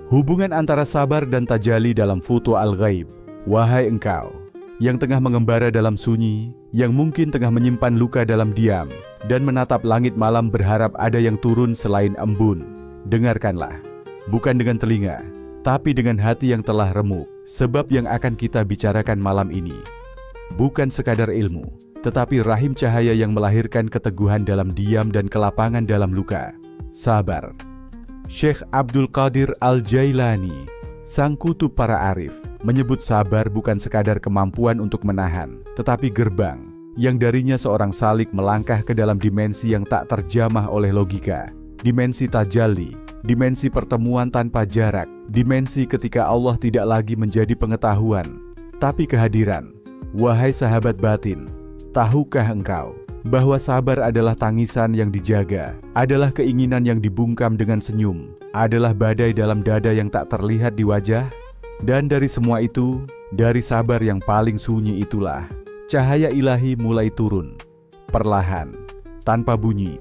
Hubungan antara sabar dan tajalli dalam futuh al-ghaib. Wahai engkau yang tengah mengembara dalam sunyi, yang mungkin tengah menyimpan luka dalam diam, dan menatap langit malam berharap ada yang turun selain embun. Dengarkanlah, bukan dengan telinga, tapi dengan hati yang telah remuk, sebab yang akan kita bicarakan malam ini bukan sekadar ilmu, tetapi rahim cahaya yang melahirkan keteguhan dalam diam dan kelapangan dalam luka. Sabar. Syekh Abdul Qadir Al-Jailani, sang kutub para arif, menyebut sabar bukan sekadar kemampuan untuk menahan, tetapi gerbang yang darinya seorang salik melangkah ke dalam dimensi yang tak terjamah oleh logika, dimensi tajalli, dimensi pertemuan tanpa jarak, dimensi ketika Allah tidak lagi menjadi pengetahuan, tapi kehadiran. Wahai sahabat batin, tahukah engkau bahwa sabar adalah tangisan yang dijaga, adalah keinginan yang dibungkam dengan senyum, adalah badai dalam dada yang tak terlihat di wajah? Dan dari semua itu, dari sabar yang paling sunyi itulah, cahaya ilahi mulai turun, perlahan, tanpa bunyi,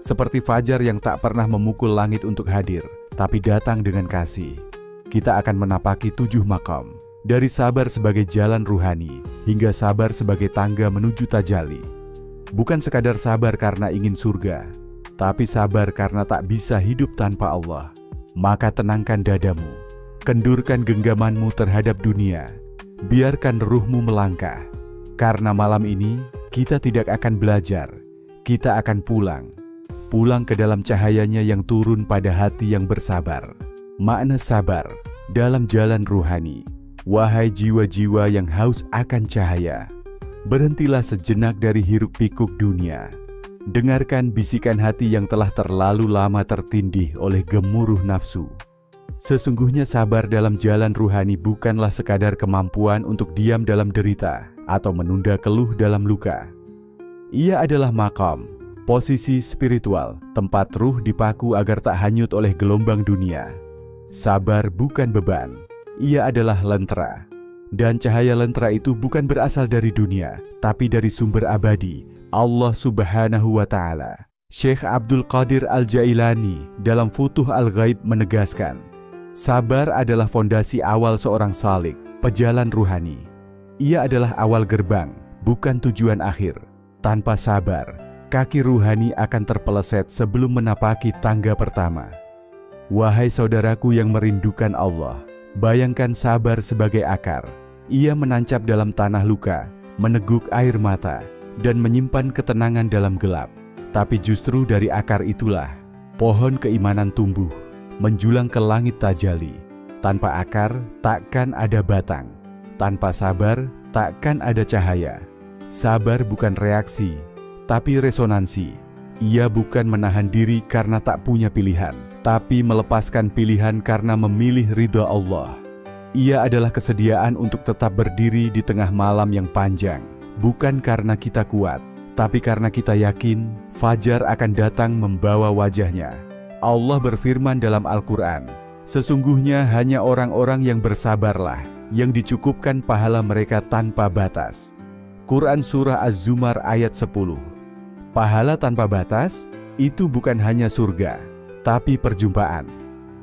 seperti fajar yang tak pernah memukul langit untuk hadir, tapi datang dengan kasih. Kita akan menapaki 7 makam, dari sabar sebagai jalan ruhani, hingga sabar sebagai tangga menuju tajalli. Bukan sekadar sabar karena ingin surga, tapi sabar karena tak bisa hidup tanpa Allah. Maka tenangkan dadamu, kendurkan genggamanmu terhadap dunia, biarkan ruhmu melangkah. Karena malam ini kita tidak akan belajar, kita akan pulang. Pulang ke dalam cahayanya yang turun pada hati yang bersabar. Makna sabar dalam jalan ruhani. Wahai jiwa-jiwa yang haus akan cahaya, berhentilah sejenak dari hiruk-pikuk dunia. Dengarkan bisikan hati yang telah terlalu lama tertindih oleh gemuruh nafsu. Sesungguhnya sabar dalam jalan ruhani bukanlah sekadar kemampuan untuk diam dalam derita atau menunda keluh dalam luka. Ia adalah makam, posisi spiritual, tempat ruh dipaku agar tak hanyut oleh gelombang dunia. Sabar bukan beban, ia adalah lentera. Dan cahaya lentera itu bukan berasal dari dunia, tapi dari sumber abadi, Allah Subhanahu wa Ta'ala. Syekh Abdul Qadir Al-Jailani dalam Futuh Al-Ghaib menegaskan, sabar adalah fondasi awal seorang salik, pejalan ruhani. Ia adalah awal gerbang, bukan tujuan akhir. Tanpa sabar, kaki ruhani akan terpeleset sebelum menapaki tangga pertama. Wahai saudaraku yang merindukan Allah, bayangkan sabar sebagai akar. Ia menancap dalam tanah luka, meneguk air mata, dan menyimpan ketenangan dalam gelap. Tapi justru dari akar itulah pohon keimanan tumbuh, menjulang ke langit tajalli. Tanpa akar, takkan ada batang. Tanpa sabar, takkan ada cahaya. Sabar bukan reaksi, tapi resonansi. Ia bukan menahan diri karena tak punya pilihan, tapi melepaskan pilihan karena memilih ridha Allah. Ia adalah kesediaan untuk tetap berdiri di tengah malam yang panjang, bukan karena kita kuat, tapi karena kita yakin fajar akan datang membawa wajahnya. Allah berfirman dalam Al-Quran, sesungguhnya hanya orang-orang yang bersabarlah yang dicukupkan pahala mereka tanpa batas. Quran Surah Az-Zumar ayat 10. Pahala tanpa batas itu bukan hanya surga, tapi perjumpaan.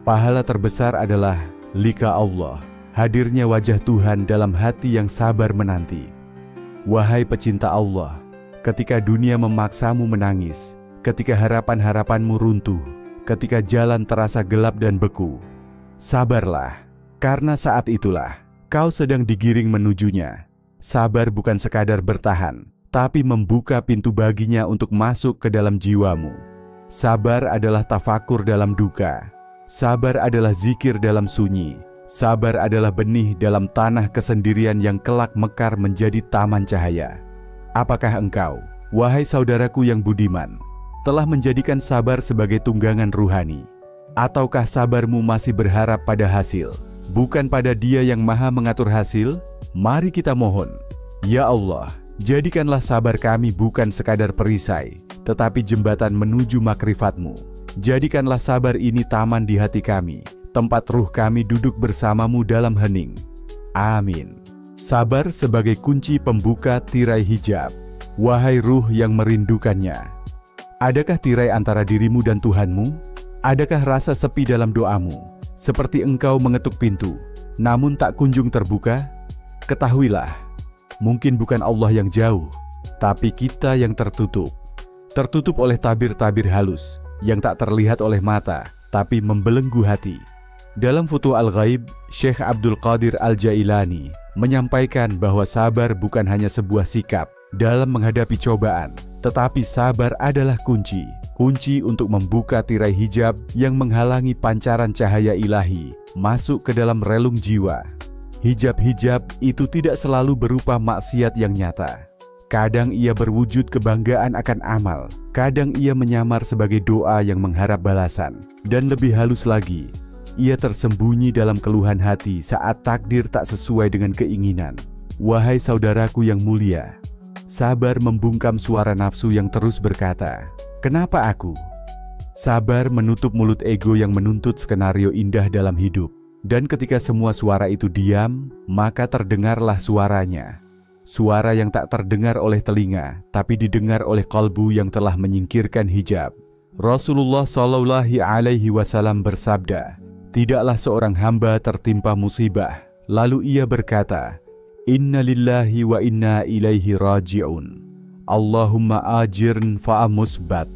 Pahala terbesar adalah lika Allah, hadirnya wajah Tuhan dalam hati yang sabar menanti. Wahai pecinta Allah, ketika dunia memaksamu menangis, ketika harapan-harapanmu runtuh, ketika jalan terasa gelap dan beku, sabarlah, karena saat itulah kau sedang digiring menujunya. Sabar bukan sekadar bertahan, tapi membuka pintu baginya untuk masuk ke dalam jiwamu. Sabar adalah tafakur dalam duka. Sabar adalah zikir dalam sunyi. Sabar adalah benih dalam tanah kesendirian yang kelak mekar menjadi taman cahaya. Apakah engkau, wahai saudaraku yang budiman, telah menjadikan sabar sebagai tunggangan ruhani? Ataukah sabarmu masih berharap pada hasil, bukan pada Dia yang Maha mengatur hasil? Mari kita mohon, ya Allah, jadikanlah sabar kami bukan sekadar perisai, tetapi jembatan menuju makrifat-Mu. Jadikanlah sabar ini taman di hati kami, tempat ruh kami duduk bersamamu dalam hening. Amin. Sabar sebagai kunci pembuka tirai hijab. Wahai ruh yang merindukannya, adakah tirai antara dirimu dan Tuhanmu? Adakah rasa sepi dalam doamu? Seperti engkau mengetuk pintu, namun tak kunjung terbuka, ketahuilah, mungkin bukan Allah yang jauh, tapi kita yang tertutup. Tertutup oleh tabir-tabir halus, yang tak terlihat oleh mata, tapi membelenggu hati. Dalam Futuh Al-Ghaib, Syekh Abdul Qadir Al-Jailani menyampaikan bahwa sabar bukan hanya sebuah sikap dalam menghadapi cobaan, tetapi sabar adalah kunci untuk membuka tirai hijab yang menghalangi pancaran cahaya ilahi masuk ke dalam relung jiwa. Hijab-hijab itu tidak selalu berupa maksiat yang nyata. Kadang ia berwujud kebanggaan akan amal, kadang ia menyamar sebagai doa yang mengharap balasan, dan lebih halus lagi, ia tersembunyi dalam keluhan hati saat takdir tak sesuai dengan keinginan. Wahai saudaraku yang mulia, sabar membungkam suara nafsu yang terus berkata, "Kenapa aku?" Sabar menutup mulut ego yang menuntut skenario indah dalam hidup. Dan ketika semua suara itu diam, maka terdengarlah suaranya. Suara yang tak terdengar oleh telinga, tapi didengar oleh kalbu yang telah menyingkirkan hijab. Rasulullah Shallallahu Alaihi Wasallam bersabda, "Tidaklah seorang hamba tertimpa musibah, lalu ia berkata, Inna lillahi wa inna ilaihi raji'un. Allahumma ajirn fa'amusbat,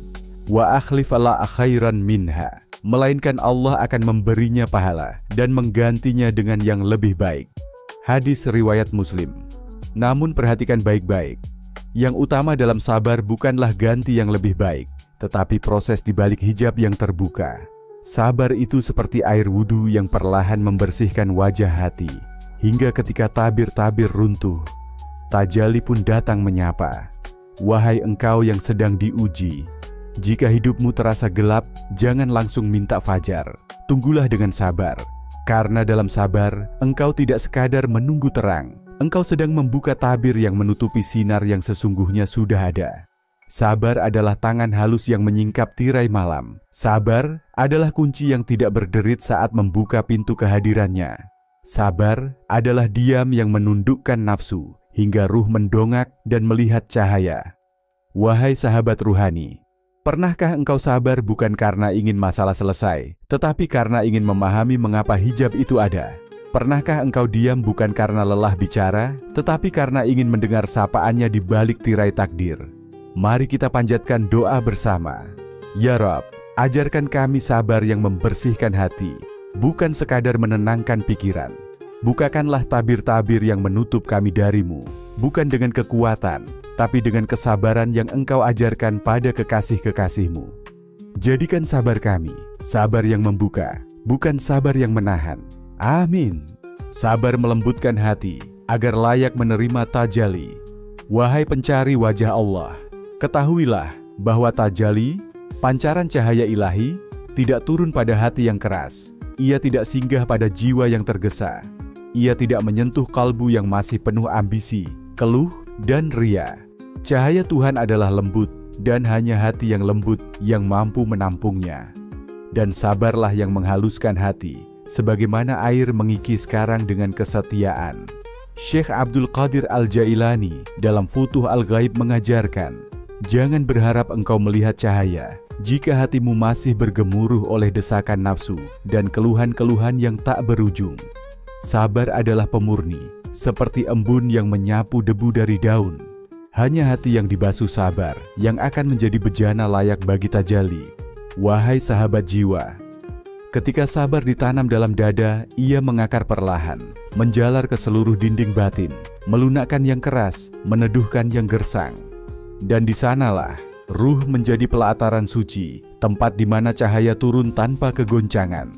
wa akhlif ala khairan minha." Melainkan Allah akan memberinya pahala dan menggantinya dengan yang lebih baik. Hadis riwayat Muslim. Namun perhatikan baik-baik, yang utama dalam sabar bukanlah ganti yang lebih baik, tetapi proses di balik hijab yang terbuka. Sabar itu seperti air wudhu yang perlahan membersihkan wajah hati, hingga ketika tabir-tabir runtuh, tajalli pun datang menyapa. Wahai engkau yang sedang diuji, jika hidupmu terasa gelap, jangan langsung minta fajar. Tunggulah dengan sabar, karena dalam sabar, engkau tidak sekadar menunggu terang, engkau sedang membuka tabir yang menutupi sinar yang sesungguhnya sudah ada. Sabar adalah tangan halus yang menyingkap tirai malam. Sabar adalah kunci yang tidak berderit saat membuka pintu kehadirannya. Sabar adalah diam yang menundukkan nafsu, hingga ruh mendongak dan melihat cahaya. Wahai sahabat ruhani, pernahkah engkau sabar bukan karena ingin masalah selesai, tetapi karena ingin memahami mengapa hijab itu ada? Pernahkah engkau diam bukan karena lelah bicara, tetapi karena ingin mendengar sapaannya di balik tirai takdir? Mari kita panjatkan doa bersama. Ya Rabb, ajarkan kami sabar yang membersihkan hati, bukan sekadar menenangkan pikiran. Bukakanlah tabir-tabir yang menutup kami darimu, bukan dengan kekuatan, tapi dengan kesabaran yang engkau ajarkan pada kekasih-kekasihmu. Jadikan sabar kami, sabar yang membuka, bukan sabar yang menahan. Amin. Sabar melembutkan hati, agar layak menerima tajalli. Wahai pencari wajah Allah, ketahuilah bahwa tajalli, pancaran cahaya ilahi, tidak turun pada hati yang keras. Ia tidak singgah pada jiwa yang tergesa. Ia tidak menyentuh kalbu yang masih penuh ambisi, keluh, dan ria. Cahaya Tuhan adalah lembut, dan hanya hati yang lembut yang mampu menampungnya. Dan sabarlah yang menghaluskan hati, sebagaimana air mengikis karang dengan kesetiaan. Syekh Abdul Qadir Al-Jailani dalam Futuh Al-Ghaib mengajarkan, jangan berharap engkau melihat cahaya jika hatimu masih bergemuruh oleh desakan nafsu dan keluhan-keluhan yang tak berujung. Sabar adalah pemurni, seperti embun yang menyapu debu dari daun. Hanya hati yang dibasuh sabar yang akan menjadi bejana layak bagi tajalli. Wahai sahabat jiwa, ketika sabar ditanam dalam dada, ia mengakar perlahan, menjalar ke seluruh dinding batin, melunakkan yang keras, meneduhkan yang gersang. Dan di sanalah ruh menjadi pelataran suci, tempat di mana cahaya turun tanpa kegoncangan.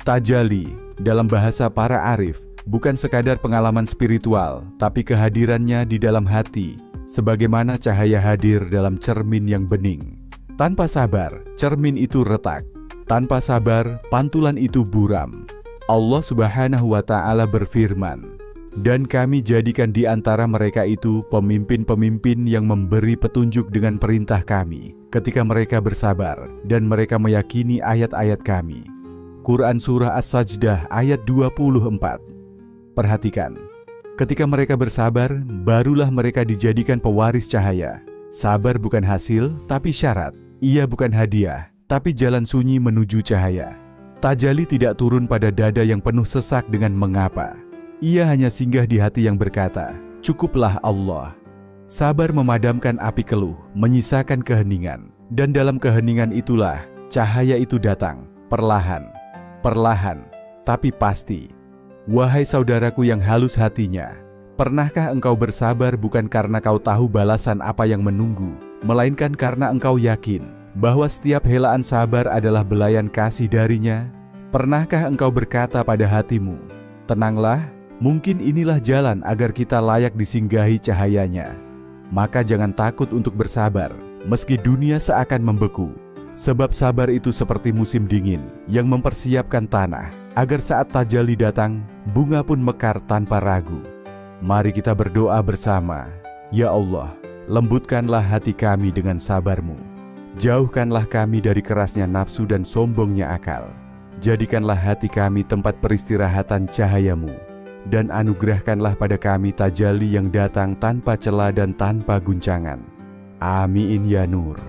Tajalli dalam bahasa para arif bukan sekadar pengalaman spiritual, tapi kehadirannya di dalam hati, sebagaimana cahaya hadir dalam cermin yang bening. Tanpa sabar, cermin itu retak. Tanpa sabar, pantulan itu buram. Allah Subhanahu wa Ta'ala berfirman, dan kami jadikan di antara mereka itu pemimpin-pemimpin yang memberi petunjuk dengan perintah kami ketika mereka bersabar dan mereka meyakini ayat-ayat kami. Quran Surah As-Sajdah ayat 24. Perhatikan, ketika mereka bersabar, barulah mereka dijadikan pewaris cahaya. Sabar bukan hasil, tapi syarat. Ia bukan hadiah, tapi jalan sunyi menuju cahaya. Tajalli tidak turun pada dada yang penuh sesak dengan mengapa. Ia hanya singgah di hati yang berkata, "Cukuplah Allah." Sabar memadamkan api keluh, menyisakan keheningan. Dan dalam keheningan itulah cahaya itu datang, perlahan, perlahan, tapi pasti. Wahai saudaraku yang halus hatinya, pernahkah engkau bersabar bukan karena kau tahu balasan apa yang menunggu, melainkan karena engkau yakin bahwa setiap helaan sabar adalah belayan kasih darinya? Pernahkah engkau berkata pada hatimu, "Tenanglah, mungkin inilah jalan agar kita layak disinggahi cahayanya." Maka jangan takut untuk bersabar, meski dunia seakan membeku. Sebab sabar itu seperti musim dingin yang mempersiapkan tanah, agar saat tajalli datang, bunga pun mekar tanpa ragu. Mari kita berdoa bersama. Ya Allah, lembutkanlah hati kami dengan sabar-Mu. Jauhkanlah kami dari kerasnya nafsu dan sombongnya akal. Jadikanlah hati kami tempat peristirahatan cahaya-Mu. Dan anugerahkanlah pada kami tajalli yang datang tanpa celah dan tanpa guncangan. Amin ya Nur.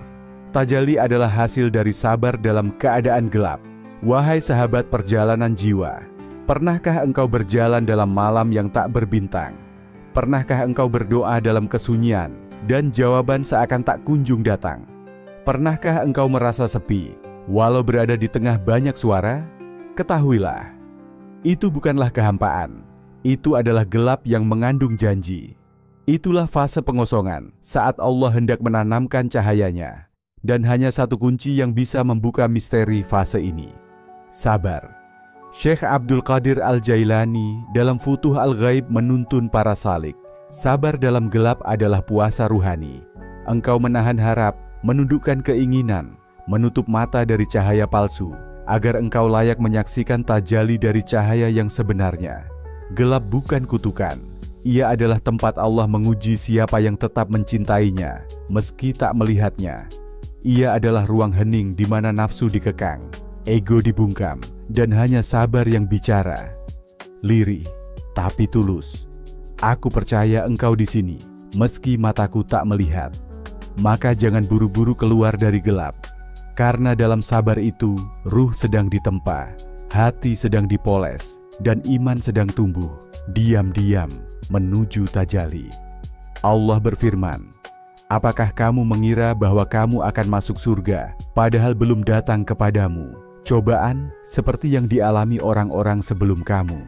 Tajalli adalah hasil dari sabar dalam keadaan gelap. Wahai sahabat perjalanan jiwa, pernahkah engkau berjalan dalam malam yang tak berbintang? Pernahkah engkau berdoa dalam kesunyian dan jawaban seakan tak kunjung datang? Pernahkah engkau merasa sepi walau berada di tengah banyak suara? Ketahuilah, itu bukanlah kehampaan. Itu adalah gelap yang mengandung janji. Itulah fase pengosongan saat Allah hendak menanamkan cahayanya. Dan hanya satu kunci yang bisa membuka misteri fase ini: sabar. Syekh Abdul Qadir Al-Jailani dalam Futuh Al-Ghaib menuntun para salik. Sabar dalam gelap adalah puasa ruhani. Engkau menahan harap, menundukkan keinginan, menutup mata dari cahaya palsu, agar engkau layak menyaksikan tajalli dari cahaya yang sebenarnya. Gelap bukan kutukan. Ia adalah tempat Allah menguji siapa yang tetap mencintainya, meski tak melihatnya. Ia adalah ruang hening di mana nafsu dikekang, ego dibungkam, dan hanya sabar yang bicara. Lirih, tapi tulus. Aku percaya engkau di sini, meski mataku tak melihat. Maka jangan buru-buru keluar dari gelap. Karena dalam sabar itu, ruh sedang ditempa, hati sedang dipoles, dan iman sedang tumbuh, diam-diam menuju tajalli. Allah berfirman, "Apakah kamu mengira bahwa kamu akan masuk surga, padahal belum datang kepadamu cobaan seperti yang dialami orang-orang sebelum kamu?"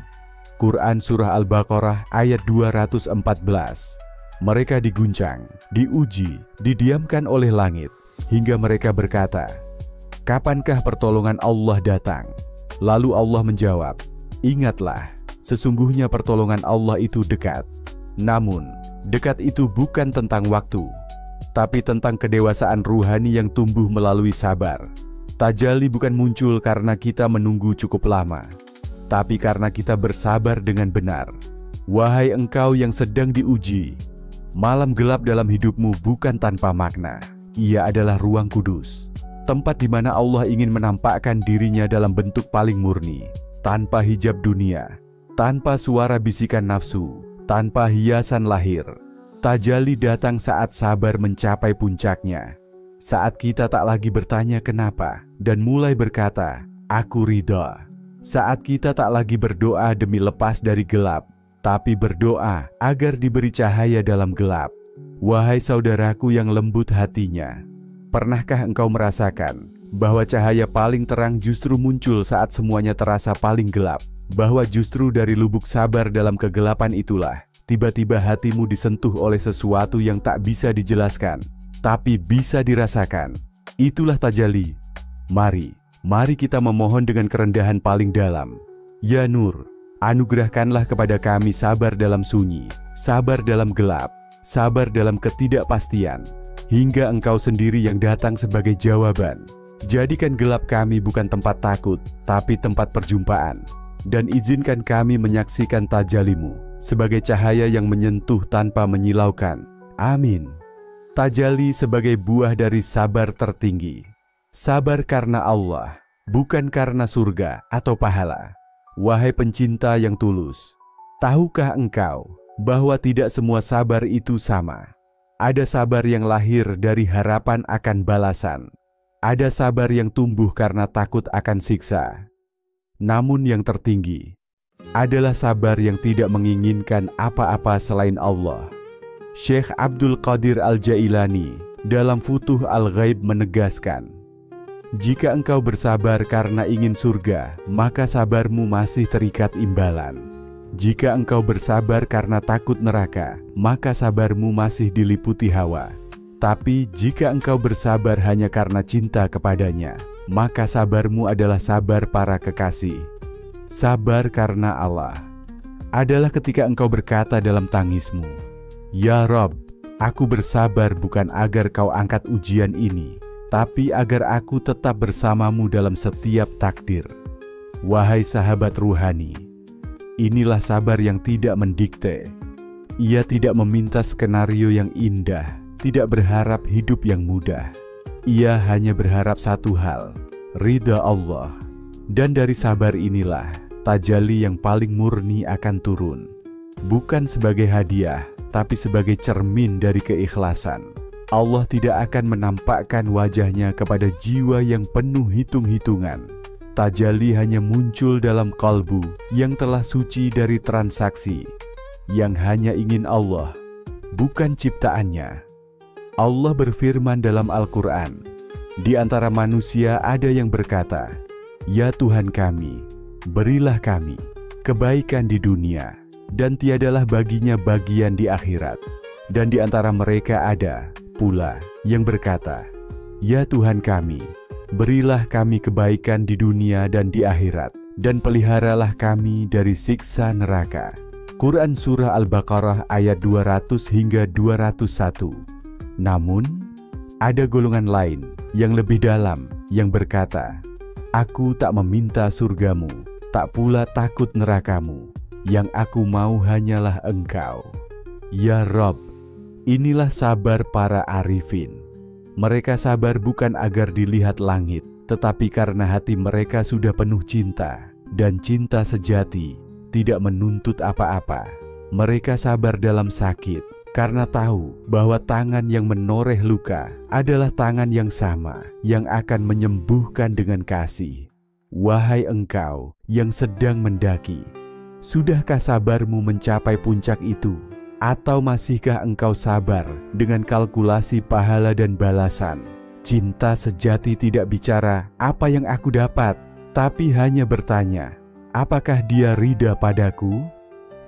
Quran Surah Al-Baqarah ayat 214. Mereka diguncang, diuji, didiamkan oleh langit, hingga mereka berkata, "Kapankah pertolongan Allah datang?" Lalu Allah menjawab, "Ingatlah, sesungguhnya pertolongan Allah itu dekat." Namun, dekat itu bukan tentang waktu, tapi tentang kedewasaan ruhani yang tumbuh melalui sabar. Tajalli bukan muncul karena kita menunggu cukup lama, tapi karena kita bersabar dengan benar. Wahai engkau yang sedang diuji, malam gelap dalam hidupmu bukan tanpa makna. Ia adalah ruang kudus, tempat di mana Allah ingin menampakkan dirinya dalam bentuk paling murni, tanpa hijab dunia, tanpa suara bisikan nafsu, tanpa hiasan lahir. Tajalli datang saat sabar mencapai puncaknya, saat kita tak lagi bertanya kenapa dan mulai berkata, "Aku ridha." Saat kita tak lagi berdoa demi lepas dari gelap, tapi berdoa agar diberi cahaya dalam gelap. Wahai saudaraku yang lembut hatinya, pernahkah engkau merasakan bahwa cahaya paling terang justru muncul saat semuanya terasa paling gelap? Bahwa justru dari lubuk sabar dalam kegelapan itulah tiba-tiba hatimu disentuh oleh sesuatu yang tak bisa dijelaskan, tapi bisa dirasakan. Itulah tajalli. Mari kita memohon dengan kerendahan paling dalam. Ya Nur, anugerahkanlah kepada kami sabar dalam sunyi, sabar dalam gelap, sabar dalam ketidakpastian, hingga Engkau sendiri yang datang sebagai jawaban. Jadikan gelap kami bukan tempat takut, tapi tempat perjumpaan. Dan izinkan kami menyaksikan tajalli-Mu sebagai cahaya yang menyentuh tanpa menyilaukan. Amin. Tajalli sebagai buah dari sabar tertinggi. Sabar karena Allah, bukan karena surga atau pahala. Wahai pencinta yang tulus, tahukah engkau bahwa tidak semua sabar itu sama? Ada sabar yang lahir dari harapan akan balasan. Ada sabar yang tumbuh karena takut akan siksa. Namun yang tertinggi adalah sabar yang tidak menginginkan apa-apa selain Allah. Syekh Abdul Qadir Al-Jailani dalam Futuh Al-Ghaib menegaskan, jika engkau bersabar karena ingin surga, maka sabarmu masih terikat imbalan. Jika engkau bersabar karena takut neraka, maka sabarmu masih diliputi hawa. Tapi jika engkau bersabar hanya karena cinta kepadanya, maka sabarmu adalah sabar para kekasih. Sabar karena Allah adalah ketika engkau berkata dalam tangismu, "Ya Rob, aku bersabar bukan agar kau angkat ujian ini, tapi agar aku tetap bersamamu dalam setiap takdir." Wahai sahabat ruhani, inilah sabar yang tidak mendikte. Ia tidak meminta skenario yang indah, tidak berharap hidup yang mudah. Ia hanya berharap satu hal, ridha Allah. Dan dari sabar inilah tajalli yang paling murni akan turun. Bukan sebagai hadiah, tapi sebagai cermin dari keikhlasan. Allah tidak akan menampakkan wajahnya kepada jiwa yang penuh hitung-hitungan. Tajalli hanya muncul dalam kalbu yang telah suci dari transaksi, yang hanya ingin Allah, bukan ciptaannya. Allah berfirman dalam Al-Quran, di antara manusia ada yang berkata, "Ya Tuhan kami, berilah kami kebaikan di dunia, dan tiadalah baginya bagian di akhirat." Dan di antara mereka ada pula yang berkata, "Ya Tuhan kami, berilah kami kebaikan di dunia dan di akhirat, dan peliharalah kami dari siksa neraka." Quran Surah Al-Baqarah ayat 200 hingga 201. Namun, ada golongan lain yang lebih dalam yang berkata, "Aku tak meminta surgamu, tak pula takut nerakamu. Yang aku mau hanyalah Engkau." Ya Rob, inilah sabar para arifin. Mereka sabar bukan agar dilihat langit, tetapi karena hati mereka sudah penuh cinta, dan cinta sejati tidak menuntut apa-apa. Mereka sabar dalam sakit, karena tahu bahwa tangan yang menoreh luka adalah tangan yang sama yang akan menyembuhkan dengan kasih. Wahai engkau yang sedang mendaki, sudahkah sabarmu mencapai puncak itu? Atau masihkah engkau sabar dengan kalkulasi pahala dan balasan? Cinta sejati tidak bicara apa yang aku dapat, tapi hanya bertanya, apakah dia ridha padaku?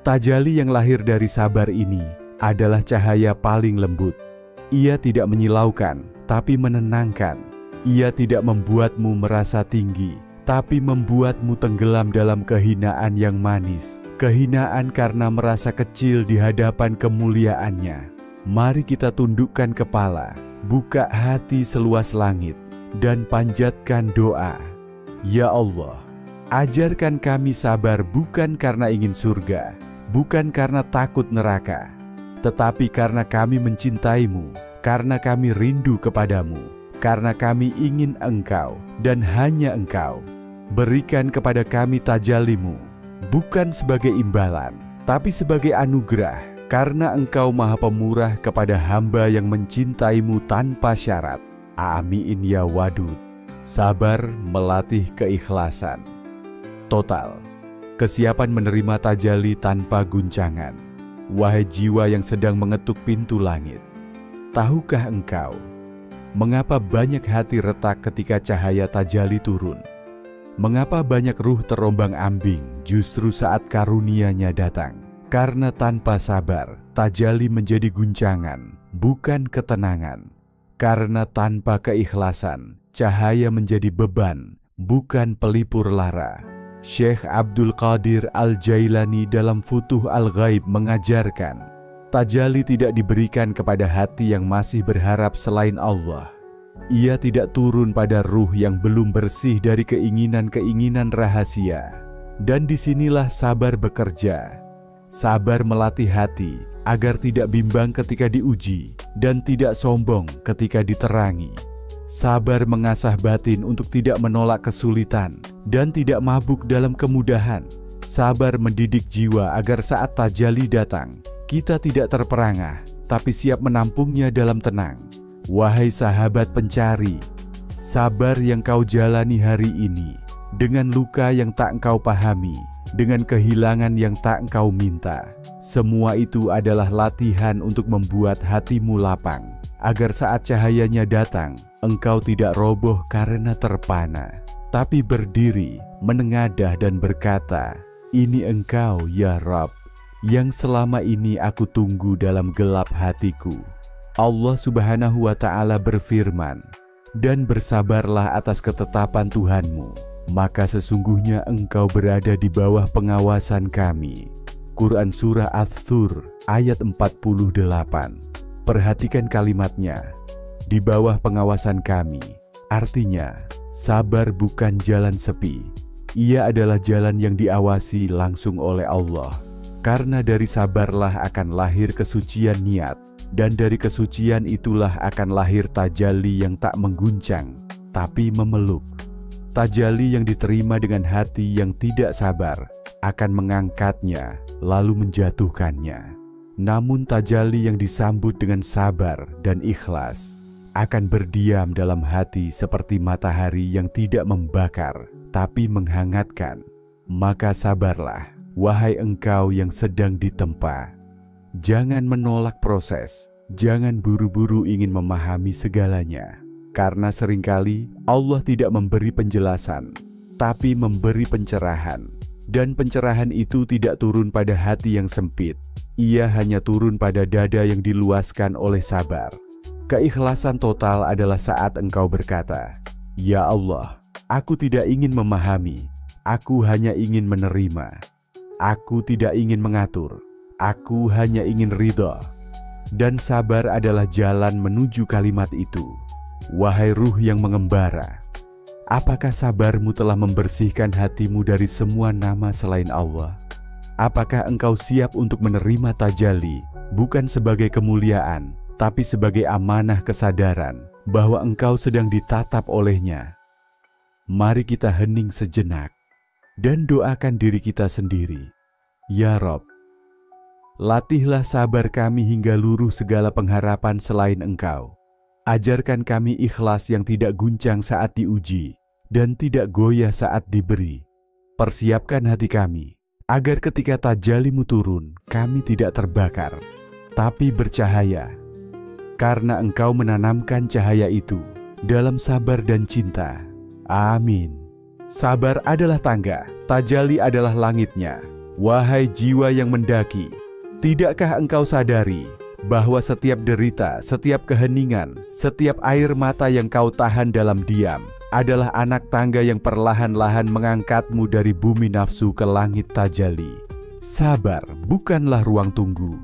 Tajalli yang lahir dari sabar ini adalah cahaya paling lembut. Ia tidak menyilaukan, tapi menenangkan. Ia tidak membuatmu merasa tinggi, tapi membuatmu tenggelam dalam kehinaan yang manis. Kehinaan karena merasa kecil di hadapan kemuliaannya. Mari kita tundukkan kepala, buka hati seluas langit, dan panjatkan doa. Ya Allah, ajarkan kami sabar bukan karena ingin surga, bukan karena takut neraka, tetapi karena kami mencintaimu, karena kami rindu kepadamu, karena kami ingin Engkau dan hanya Engkau. Berikan kepada kami tajallimu, bukan sebagai imbalan, tapi sebagai anugerah, karena Engkau Maha Pemurah kepada hamba yang mencintaimu tanpa syarat. Amin ya Wadud. Sabar melatih keikhlasan. Total, kesiapan menerima tajalli tanpa guncangan. Wahai jiwa yang sedang mengetuk pintu langit, tahukah engkau mengapa banyak hati retak ketika cahaya tajalli turun? Mengapa banyak ruh terombang-ambing justru saat karunia-Nya datang? Karena tanpa sabar, tajalli menjadi guncangan, bukan ketenangan. Karena tanpa keikhlasan, cahaya menjadi beban, bukan pelipur lara. Syekh Abdul Qadir Al-Jailani dalam Futuh Al-Ghaib mengajarkan, tajalli tidak diberikan kepada hati yang masih berharap selain Allah. Ia tidak turun pada ruh yang belum bersih dari keinginan-keinginan rahasia. Dan disinilah sabar bekerja. Sabar melatih hati agar tidak bimbang ketika diuji dan tidak sombong ketika diterangi. Sabar mengasah batin untuk tidak menolak kesulitan dan tidak mabuk dalam kemudahan. Sabar mendidik jiwa agar saat tajalli datang, kita tidak terperangah, tapi siap menampungnya dalam tenang. Wahai sahabat pencari, sabar yang kau jalani hari ini dengan luka yang tak engkau pahami, dengan kehilangan yang tak engkau minta. Semua itu adalah latihan untuk membuat hatimu lapang, agar saat cahayanya datang, engkau tidak roboh karena terpana, tapi berdiri, menengadah dan berkata, "Ini engkau ya Rabb, yang selama ini aku tunggu dalam gelap hatiku." Allah Subhanahu wa Ta'ala berfirman, "Dan bersabarlah atas ketetapan Tuhanmu, maka sesungguhnya engkau berada di bawah pengawasan kami." Quran Surah Ats-Tsur ayat 48. Perhatikan kalimatnya, di bawah pengawasan kami. Artinya, sabar bukan jalan sepi. Ia adalah jalan yang diawasi langsung oleh Allah. Karena dari sabarlah akan lahir kesucian niat, dan dari kesucian itulah akan lahir tajalli yang tak mengguncang, tapi memeluk. Tajalli yang diterima dengan hati yang tidak sabar akan mengangkatnya, lalu menjatuhkannya. Namun tajalli yang disambut dengan sabar dan ikhlas akan berdiam dalam hati seperti matahari yang tidak membakar, tapi menghangatkan. Maka sabarlah, wahai engkau yang sedang ditempa. Jangan menolak proses, jangan buru-buru ingin memahami segalanya. Karena seringkali Allah tidak memberi penjelasan, tapi memberi pencerahan. Dan pencerahan itu tidak turun pada hati yang sempit. Ia hanya turun pada dada yang diluaskan oleh sabar. Keikhlasan total adalah saat engkau berkata, "Ya Allah, aku tidak ingin memahami, aku hanya ingin menerima. Aku tidak ingin mengatur, aku hanya ingin ridha." Dan sabar adalah jalan menuju kalimat itu. Wahai ruh yang mengembara, apakah sabarmu telah membersihkan hatimu dari semua nama selain Allah? Apakah engkau siap untuk menerima tajalli, bukan sebagai kemuliaan, tapi sebagai amanah kesadaran bahwa engkau sedang ditatap olehnya? Mari kita hening sejenak dan doakan diri kita sendiri. Ya Rabb, latihlah sabar kami hingga luruh segala pengharapan selain engkau. Ajarkan kami ikhlas yang tidak guncang saat diuji dan tidak goyah saat diberi. Persiapkan hati kami, agar ketika tajallimu turun, kami tidak terbakar, tapi bercahaya. Karena engkau menanamkan cahaya itu dalam sabar dan cinta. Amin. Sabar adalah tangga, tajalli adalah langitnya. Wahai jiwa yang mendaki, tidakkah engkau sadari bahwa setiap derita, setiap keheningan, setiap air mata yang kau tahan dalam diam adalah anak tangga yang perlahan-lahan mengangkatmu dari bumi nafsu ke langit tajalli. Sabar bukanlah ruang tunggu.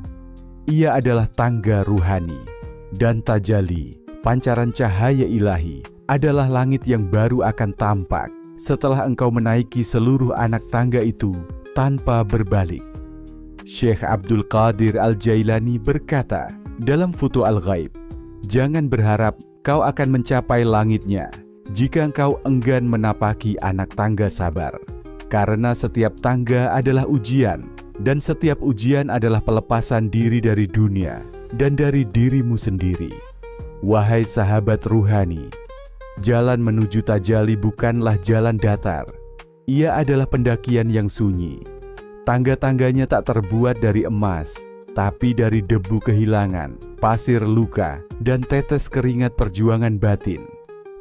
Ia adalah tangga ruhani. Dan tajalli, pancaran cahaya ilahi, adalah langit yang baru akan tampak setelah engkau menaiki seluruh anak tangga itu tanpa berbalik. Syekh Abdul Qadir Al-Jailani berkata dalam Futuh Al-Ghaib, "Jangan berharap kau akan mencapai langitnya jika engkau enggan menapaki anak tangga sabar. Karena setiap tangga adalah ujian, dan setiap ujian adalah pelepasan diri dari dunia dan dari dirimu sendiri." Wahai sahabat ruhani, jalan menuju tajalli bukanlah jalan datar. Ia adalah pendakian yang sunyi. Tangga-tangganya tak terbuat dari emas, tapi dari debu kehilangan, pasir luka, dan tetes keringat perjuangan batin.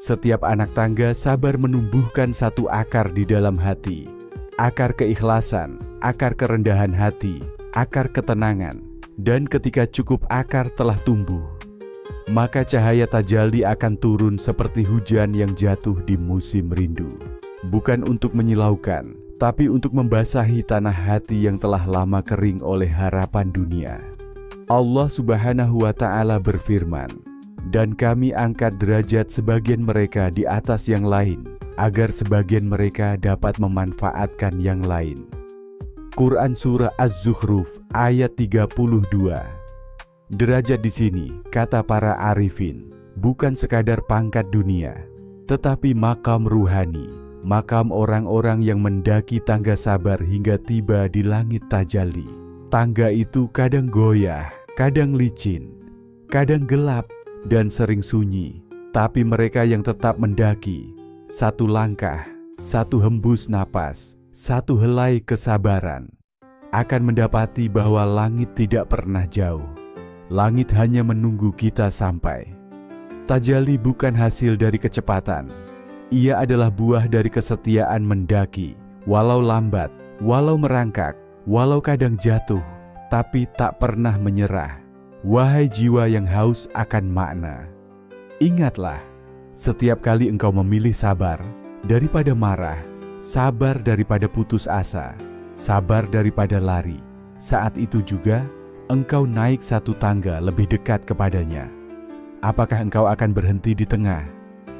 Setiap anak tangga sabar menumbuhkan satu akar di dalam hati. Akar keikhlasan, akar kerendahan hati, akar ketenangan. Dan ketika cukup akar telah tumbuh, maka cahaya tajalli akan turun seperti hujan yang jatuh di musim rindu. Bukan untuk menyilaukan, tapi untuk membasahi tanah hati yang telah lama kering oleh harapan dunia. Allah Subhanahu wa Ta'ala berfirman, "Dan kami angkat derajat sebagian mereka di atas yang lain, agar sebagian mereka dapat memanfaatkan yang lain." Quran Surah Az-Zukhruf ayat 32. Derajat di sini, kata para arifin, bukan sekadar pangkat dunia, tetapi makam ruhani, makam orang-orang yang mendaki tangga sabar hingga tiba di langit tajalli. Tangga itu kadang goyah, kadang licin, kadang gelap, dan sering sunyi. Tapi mereka yang tetap mendaki, satu langkah, satu hembus napas, satu helai kesabaran, akan mendapati bahwa langit tidak pernah jauh. Langit hanya menunggu kita sampai. Tajalli bukan hasil dari kecepatan. Ia adalah buah dari kesetiaan mendaki, walau lambat, walau merangkak, walau kadang jatuh, tapi tak pernah menyerah. Wahai jiwa yang haus akan makna, ingatlah, setiap kali engkau memilih sabar daripada marah, sabar daripada putus asa, sabar daripada lari, saat itu juga engkau naik satu tangga lebih dekat kepadanya. Apakah engkau akan berhenti di tengah?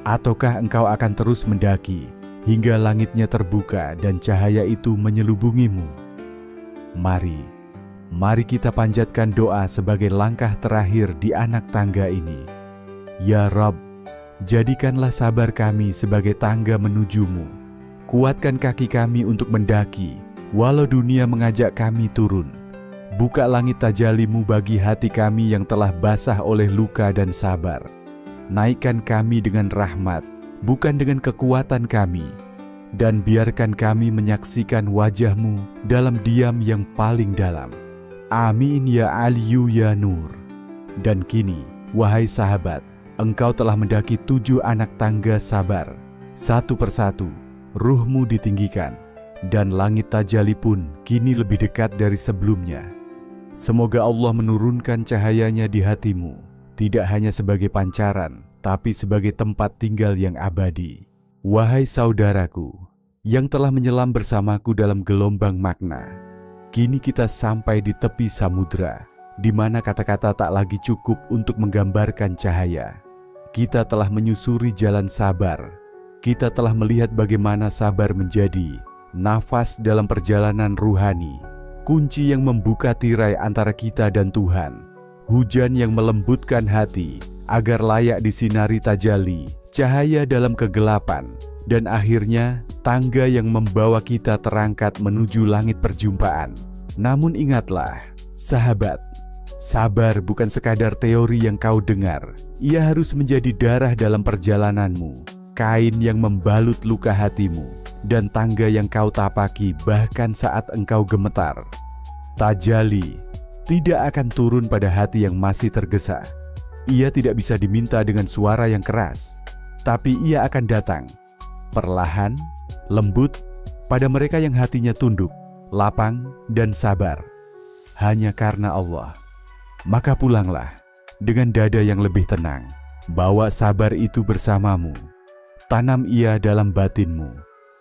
Ataukah engkau akan terus mendaki hingga langitnya terbuka dan cahaya itu menyelubungimu? Mari kita panjatkan doa sebagai langkah terakhir di anak tangga ini. Ya Rabb, jadikanlah sabar kami sebagai tangga menujumu. Kuatkan kaki kami untuk mendaki, walau dunia mengajak kami turun. Buka langit tajallimu bagi hati kami yang telah basah oleh luka dan sabar. Naikkan kami dengan rahmat, bukan dengan kekuatan kami. Dan biarkan kami menyaksikan wajah-Mu dalam diam yang paling dalam. Amin ya Aliyu ya Nur. Dan kini, wahai sahabat, engkau telah mendaki 7 anak tangga sabar. Satu persatu, ruhmu ditinggikan, dan langit tajalli pun kini lebih dekat dari sebelumnya. Semoga Allah menurunkan cahayanya di hatimu, tidak hanya sebagai pancaran, tapi sebagai tempat tinggal yang abadi. Wahai saudaraku, yang telah menyelam bersamaku dalam gelombang makna, kini kita sampai di tepi samudra, di mana kata-kata tak lagi cukup untuk menggambarkan cahaya. Kita telah menyusuri jalan sabar. Kita telah melihat bagaimana sabar menjadi nafas dalam perjalanan ruhani, kunci yang membuka tirai antara kita dan Tuhan, hujan yang melembutkan hati agar layak disinari tajalli, cahaya dalam kegelapan, dan akhirnya tangga yang membawa kita terangkat menuju langit perjumpaan. Namun ingatlah, sahabat, sabar bukan sekadar teori yang kau dengar. Ia harus menjadi darah dalam perjalananmu, kain yang membalut luka hatimu, dan tangga yang kau tapaki bahkan saat engkau gemetar. Tajalli tidak akan turun pada hati yang masih tergesa. Ia tidak bisa diminta dengan suara yang keras, tapi ia akan datang perlahan, lembut, pada mereka yang hatinya tunduk, lapang, dan sabar. Hanya karena Allah. Maka pulanglah dengan dada yang lebih tenang. Bawa sabar itu bersamamu. Tanam ia dalam batinmu.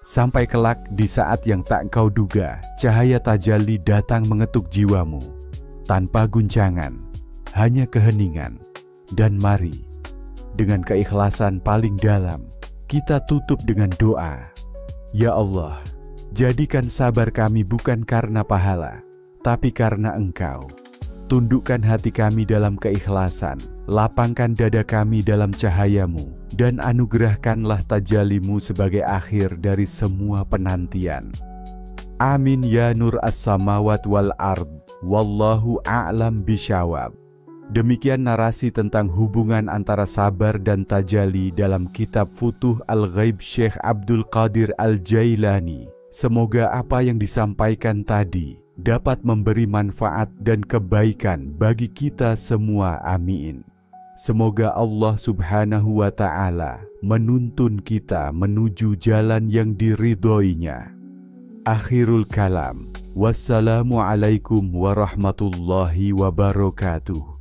Sampai kelak di saat yang tak kau duga, cahaya tajalli datang mengetuk jiwamu. Tanpa guncangan, hanya keheningan. Dan mari, dengan keikhlasan paling dalam, kita tutup dengan doa. Ya Allah, jadikan sabar kami bukan karena pahala, tapi karena Engkau. Tundukkan hati kami dalam keikhlasan, lapangkan dada kami dalam cahayamu, dan anugerahkanlah tajallimu sebagai akhir dari semua penantian. Amin ya Nur as-samawat wal ard, wallahu a'lam bisyawab. Demikian narasi tentang hubungan antara sabar dan tajalli dalam kitab Futuh Al-Ghaib Syekh Abdul Qadir Al-Jailani. Semoga apa yang disampaikan tadi dapat memberi manfaat dan kebaikan bagi kita semua. Amin. Semoga Allah Subhanahu wa Ta'ala menuntun kita menuju jalan yang diridhoinya. Akhirul kalam. Wassalamualaikum warahmatullahi wabarakatuh.